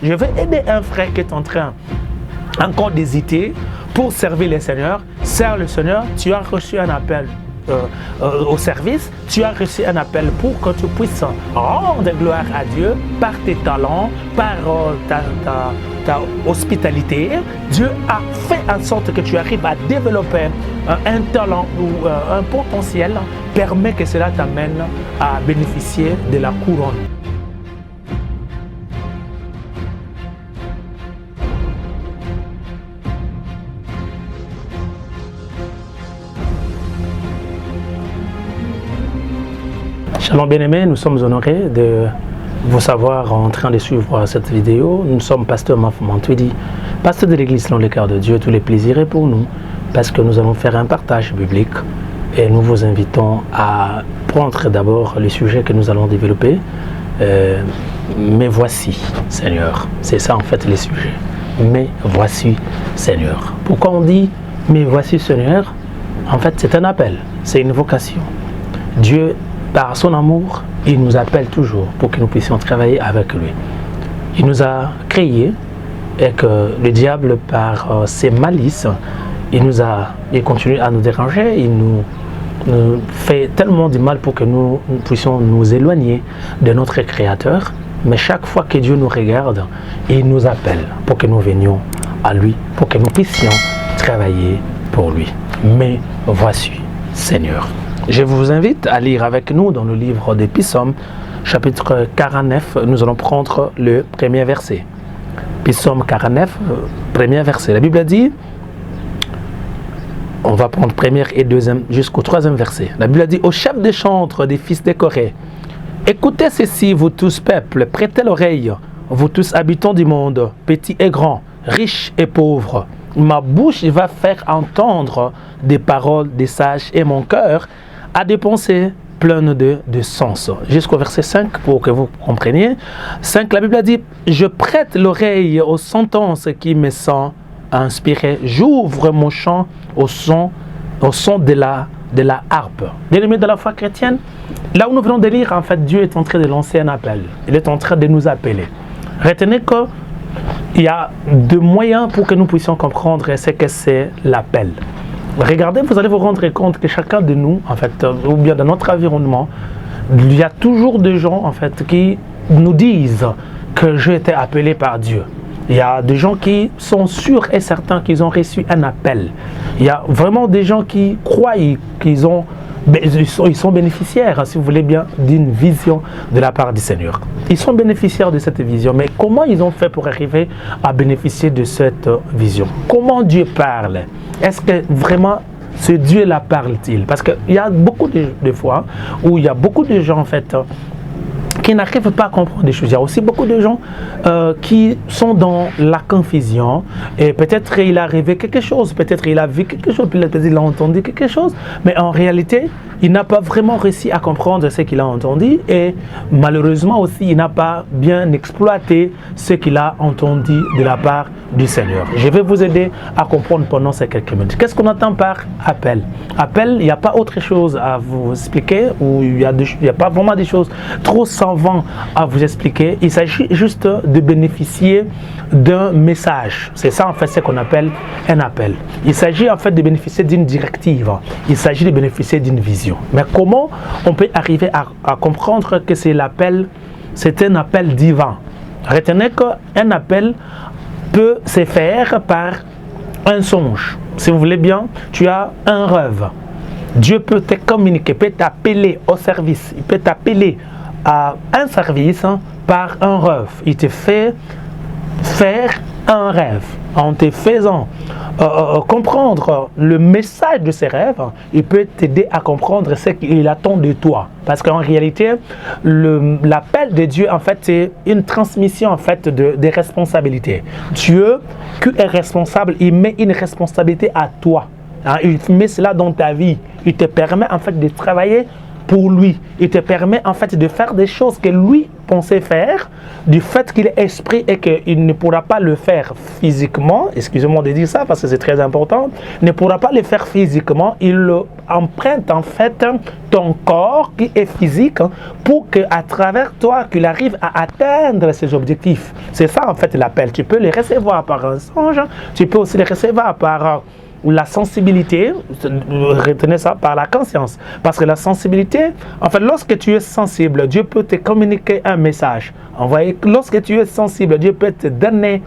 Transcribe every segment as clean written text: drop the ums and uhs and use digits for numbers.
je vais aider un frère qui est en train encore d'hésiter pour servir le Seigneur. Sers le Seigneur, tu as reçu un appel au service, tu as reçu un appel pour que tu puisses rendre gloire à Dieu par tes talents, par ta hospitalité. Dieu a fait en sorte que tu arrives à développer un talent ou un potentiel, permet que cela t'amène à bénéficier de la couronne. Shalom bien-aimés, nous sommes honorés de vous savoir en train de suivre cette vidéo. Nous sommes pasteur Mafoumantoudi, pasteur de l'église dans le cœur de Dieu. Tous les plaisirs est pour nous parce que nous allons faire un partage biblique et nous vous invitons à prendre d'abord les sujets que nous allons développer. Mais voici, Seigneur. C'est ça en fait les sujets. Mais voici, Seigneur. Pourquoi on dit mais voici, Seigneur? En fait, c'est un appel, c'est une vocation. Dieu, par son amour, il nous appelle toujours pour que nous puissions travailler avec lui. Il nous a créés et que le diable, par ses malices, il continue à nous déranger, il nous fait tellement de mal pour que nous puissions nous éloigner de notre Créateur. Mais chaque fois que Dieu nous regarde, il nous appelle pour que nous venions à lui, pour que nous puissions travailler pour lui. Mais voici, Seigneur. Je vous invite à lire avec nous dans le livre des Psaumes, chapitre 49. Nous allons prendre le premier verset. Psaume 49, premier verset. La Bible dit, on va prendre première et deuxième jusqu'au troisième verset. La Bible dit, au chef des chantres des fils de Corée, écoutez ceci, vous tous peuples, prêtez l'oreille, vous tous habitants du monde, petits et grands, riches et pauvres. Ma bouche va faire entendre des paroles des sages et mon cœur a des pensées pleines de sens. Jusqu'au verset 5 pour que vous compreniez. 5, la Bible a dit, je prête l'oreille aux sentences qui me sont inspirées. J'ouvre mon chant au son de la harpe. Bien-aimés de la foi chrétienne, là où nous venons de lire, en fait, Dieu est en train de lancer un appel. Il est en train de nous appeler. Retenez qu'il y a deux moyens pour que nous puissions comprendre ce que c'est l'appel. Regardez, vous allez vous rendre compte que chacun de nous, en fait, ou bien dans notre environnement, il y a toujours des gens, en fait, qui nous disent que j'ai été appelé par Dieu. Il y a des gens qui sont sûrs et certains qu'ils ont reçu un appel. Il y a vraiment des gens qui croient qu'ils sont bénéficiaires, si vous voulez bien, d'une vision de la part du Seigneur. Ils sont bénéficiaires de cette vision, mais comment ils ont fait pour arriver à bénéficier de cette vision? Comment Dieu parle? Est-ce que vraiment ce Dieu-là parle-t-il? Parce qu'il y a beaucoup de fois où il y a beaucoup de gens en fait qui n'arrivent pas à comprendre des choses. Il y a aussi beaucoup de gens qui sont dans la confusion et peut-être il a rêvé quelque chose, peut-être il a vu quelque chose, peut-être il a entendu quelque chose, mais en réalité, il n'a pas vraiment réussi à comprendre ce qu'il a entendu et malheureusement aussi, il n'a pas bien exploité ce qu'il a entendu de la part du Seigneur. Je vais vous aider à comprendre pendant ces quelques minutes. Qu'est-ce qu'on entend par appel? Appel, il n'y a pas autre chose à vous expliquer ou il n'y a pas vraiment des choses trop savants à vous expliquer. Il s'agit juste de bénéficier d'un message. C'est ça en fait ce qu'on appelle un appel. Il s'agit en fait de bénéficier d'une directive. Il s'agit de bénéficier d'une vision. Mais comment on peut arriver à comprendre que c'est l'appel, c'est un appel divin? Retenez qu'un appel peut se faire par un songe. Si vous voulez bien, tu as un rêve. Dieu peut te communiquer, peut t'appeler au service. Il peut t'appeler à un service par un rêve. Il te fait faire un rêve. En te faisant comprendre le message de ces rêves, il peut t'aider à comprendre ce qu'il attend de toi. Parce qu'en réalité, l'appel de Dieu, en fait, c'est une transmission en fait de responsabilités. Dieu, qui est responsable, il met une responsabilité à toi. Il met cela dans ta vie. Il te permet en fait de travailler pour lui. Il te permet en fait de faire des choses que lui pensait faire, du fait qu'il est esprit et qu'il ne pourra pas le faire physiquement, excusez-moi de dire ça parce que c'est très important, ne pourra pas le faire physiquement, il emprunte en fait ton corps qui est physique pour qu'à travers toi, qu'il arrive à atteindre ses objectifs. C'est ça en fait l'appel. Tu peux les recevoir par un songe, tu peux aussi les recevoir par la sensibilité, retenez ça, par la conscience. Parce que la sensibilité, en fait, lorsque tu es sensible, Dieu peut te communiquer un message. Lorsque tu es sensible, Dieu peut te donner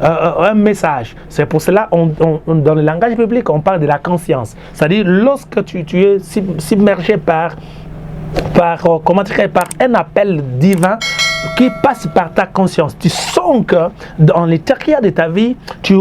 un message. C'est pour cela, dans le langage biblique, on parle de la conscience. C'est-à-dire, lorsque tu es submergé par un appel divin, qui passe par ta conscience. Tu sens que dans l'intérieur de ta vie, tu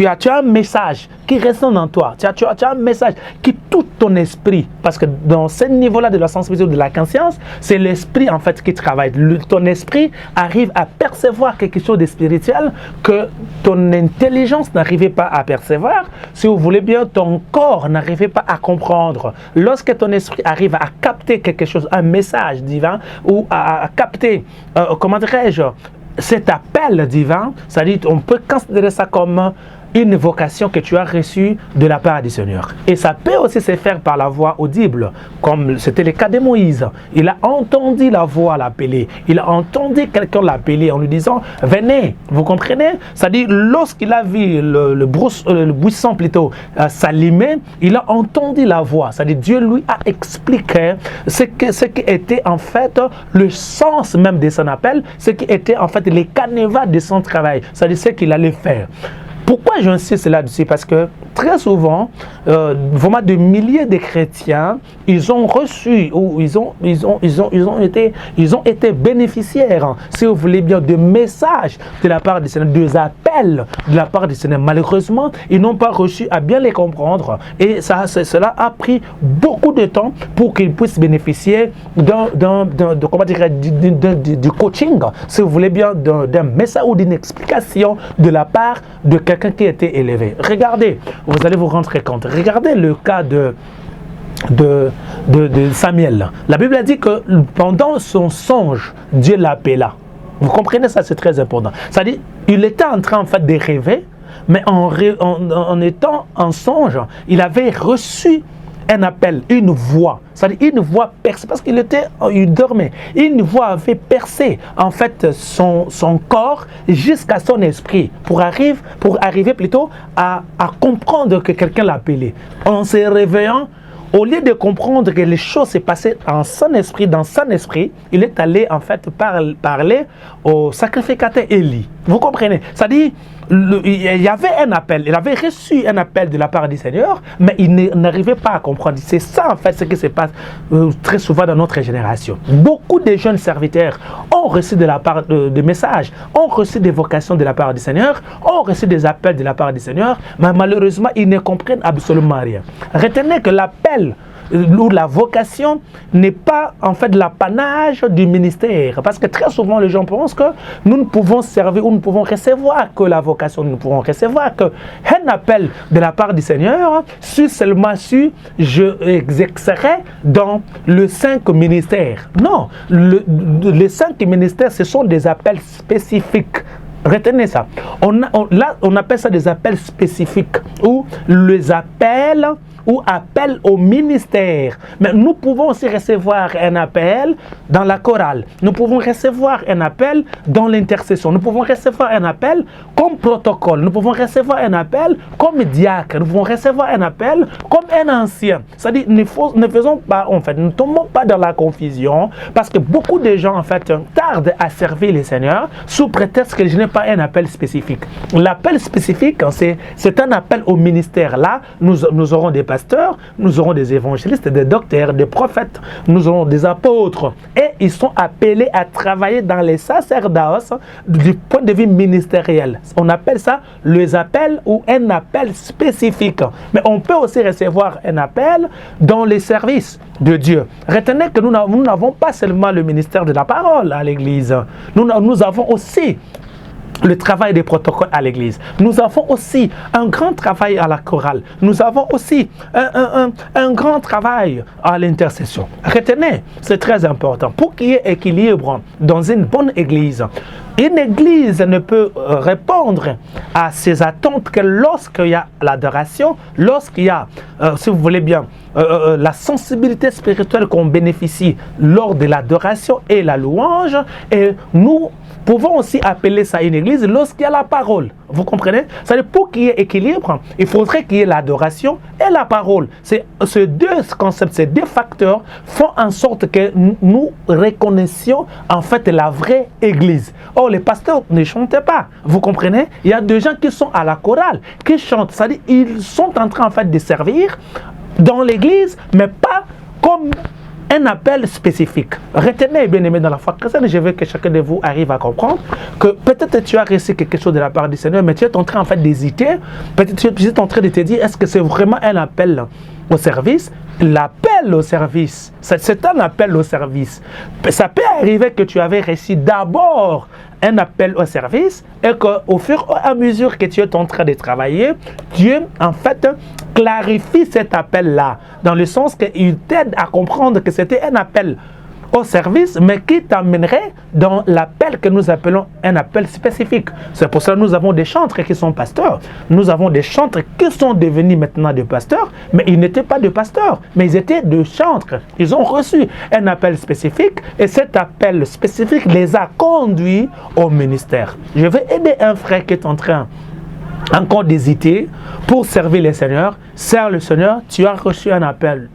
as un message qui résonne en toi. Tu as un message qui touche ton esprit. Parce que dans ce niveau-là de la sensibilité ou de la conscience, c'est l'esprit en fait qui travaille. Ton esprit arrive à percevoir quelque chose de spirituel que ton intelligence n'arrivait pas à percevoir. Si vous voulez bien, ton corps n'arrivait pas à comprendre. Lorsque ton esprit arrive à capter quelque chose, un message divin, ou à capter comment dirais-je, cet appel divin, c'est-à-dire on peut considérer ça comme une vocation que tu as reçue de la part du Seigneur. Et ça peut aussi se faire par la voix audible, comme c'était le cas de Moïse. Il a entendu la voix l'appeler. Il a entendu quelqu'un l'appeler en lui disant « Venez ». Vous comprenez? C'est-à-dire, lorsqu'il a vu le buisson plutôt s'allumer, il a entendu la voix. C'est-à-dire, Dieu lui a expliqué ce qui était en fait le sens même de son appel, ce qui était en fait les canevas de son travail. C'est-à-dire ce qu'il allait faire. Pourquoi j'insiste là-dessus? Parce que très souvent, vraiment des milliers de chrétiens, ils ont reçu ou ils ont été bénéficiaires, si vous voulez bien, de messages de la part du Seigneur, des appels de la part du Seigneur. Malheureusement, ils n'ont pas reçu à bien les comprendre et cela a pris beaucoup de temps pour qu'ils puissent bénéficier du coaching, si vous voulez bien, d'un message ou d'une explication de la part de quelqu'un qui a été élevé. Regardez, vous allez vous rendre compte. Regardez le cas de Samuel. La Bible a dit que pendant son songe, Dieu l'appela. Vous comprenez ça, c'est très important. C'est-à-dire, il était en train en fait de rêver, mais en étant en songe, il avait reçu un appel, une voix, c'est-à-dire une voix percée, parce qu'il dormait, une voix avait percé en fait son corps jusqu'à son esprit pour arriver plutôt à comprendre que quelqu'un l'appelait. En se réveillant, au lieu de comprendre que les choses s'est passées dans son esprit, il est allé en fait parler au sacrificateur Élie. Vous comprenez? C'est-à-dire, il y avait un appel, il avait reçu un appel de la part du Seigneur, mais il n'arrivait pas à comprendre. C'est ça en fait ce qui se passe très souvent dans notre génération. Beaucoup de jeunes serviteurs ont reçu de la part des messages, ont reçu des vocations de la part du Seigneur, ont reçu des appels de la part du Seigneur, mais malheureusement, ils ne comprennent absolument rien. Retenez que l'appel où la vocation n'est pas en fait l'apanage du ministère. Parce que très souvent, les gens pensent que nous ne pouvons servir ou nous ne pouvons recevoir que la vocation. Nous ne pouvons recevoir qu'un appel de la part du Seigneur, si je exercerai dans le 5 ministères. Non, les 5 ministères, ce sont des appels spécifiques. Retenez ça. On appelle ça des appels spécifiques ou les appels ou appel au ministère. Mais nous pouvons aussi recevoir un appel dans la chorale. Nous pouvons recevoir un appel dans l'intercession. Nous pouvons recevoir un appel comme protocole. Nous pouvons recevoir un appel comme diacre. Nous pouvons recevoir un appel comme un ancien. C'est-à-dire, ne faisons pas, en fait, ne tombons pas dans la confusion parce que beaucoup de gens, en fait, tardent à servir le Seigneur sous prétexte que je n'ai pas un appel spécifique. L'appel spécifique, c'est un appel au ministère. Là, nous aurons des pasteurs, nous aurons des évangélistes, des docteurs, des prophètes, nous aurons des apôtres. Et ils sont appelés à travailler dans les sacerdoces du point de vue ministériel. On appelle ça les appels ou un appel spécifique. Mais on peut aussi recevoir un appel dans les services de Dieu. Retenez que nous n'avons pas seulement le ministère de la parole à l'Église. Nous avons aussi le travail des protocoles à l'église. Nous avons aussi un grand travail à la chorale. Nous avons aussi un grand travail à l'intercession. Retenez, c'est très important. Pour qu'il y ait équilibre dans une bonne église, une église ne peut répondre à ses attentes que lorsqu'il y a l'adoration, lorsqu'il y a, si vous voulez bien, la sensibilité spirituelle qu'on bénéficie lors de l'adoration et la louange. Et nous pouvons aussi appeler ça une église lorsqu'il y a la parole. Vous comprenez? C'est-à-dire, pour qu'il y ait équilibre, il faudrait qu'il y ait l'adoration et la parole. Ces deux concepts, ces deux facteurs font en sorte que nous reconnaissions en fait la vraie église. Or, les pasteurs ne chantent pas. Vous comprenez? Il y a des gens qui sont à la chorale, qui chantent. C'est-à-dire, ils sont en train en fait de servir dans l'église, mais pas comme un appel spécifique. Retenez, bien aimé dans la foi chrétienne, je veux que chacun de vous arrive à comprendre que peut-être tu as reçu quelque chose de la part du Seigneur, mais tu es en train en fait d'hésiter. Peut-être tu es en train de te dire, est-ce que c'est vraiment un appel au service? L'appel au service, c'est un appel au service. Ça peut arriver que tu avais reçu d'abord un appel au service et qu'au fur et à mesure que tu es en train de travailler, Dieu en fait clarifie cet appel-là, dans le sens qu'il t'aide à comprendre que c'était un appel au service, mais qui t'amènerait dans l'appel que nous appelons un appel spécifique. C'est pour ça que nous avons des chantres qui sont pasteurs. Nous avons des chantres qui sont devenus maintenant des pasteurs, mais ils n'étaient pas des pasteurs, mais ils étaient des chantres. Ils ont reçu un appel spécifique et cet appel spécifique les a conduits au ministère. Je vais aider un frère qui est en train encore d'hésiter pour servir le Seigneur. Sers le Seigneur, tu as reçu un appel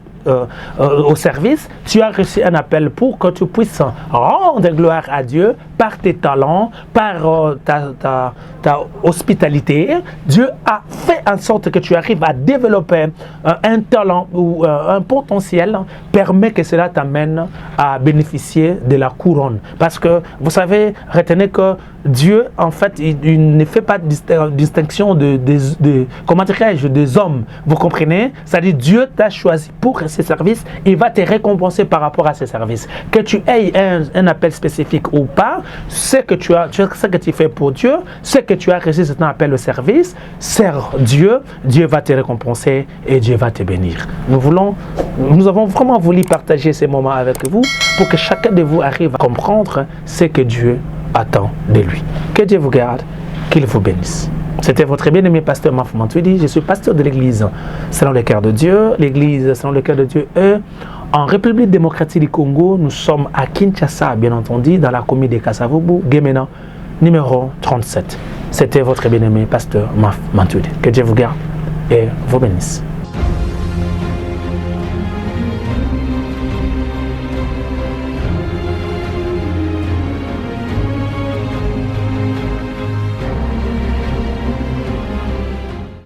au service, tu as reçu un appel pour que tu puisses rendre gloire à Dieu par tes talents, par ta hospitalité. Dieu a fait en sorte que tu arrives à développer un talent ou un potentiel, permet que cela t'amène à bénéficier de la couronne. Parce que vous savez, retenez que Dieu, en fait, il ne fait pas de distinction comment dirais-je, des hommes. Vous comprenez? C'est-à-dire, Dieu t'a choisi pour ces services, il va te récompenser par rapport à ces services. Que tu aies un appel spécifique ou pas, ce que tu fais pour Dieu, ce que tu as reçu, c'est un appel au service, sers Dieu, Dieu va te récompenser et Dieu va te bénir. Nous avons vraiment voulu partager ces moments avec vous pour que chacun de vous arrive à comprendre ce que Dieu attend de lui. Que Dieu vous garde, qu'il vous bénisse. C'était votre bien-aimé pasteur Maf Mantoudi. Je suis pasteur de l'église selon le cœur de Dieu. L'église selon le cœur de Dieu est en République démocratique du Congo. Nous sommes à Kinshasa, bien entendu, dans la commune de Kasavubu, Gemena, numéro 37. C'était votre bien-aimé pasteur Maf Mantoudi. Que Dieu vous garde et vous bénisse.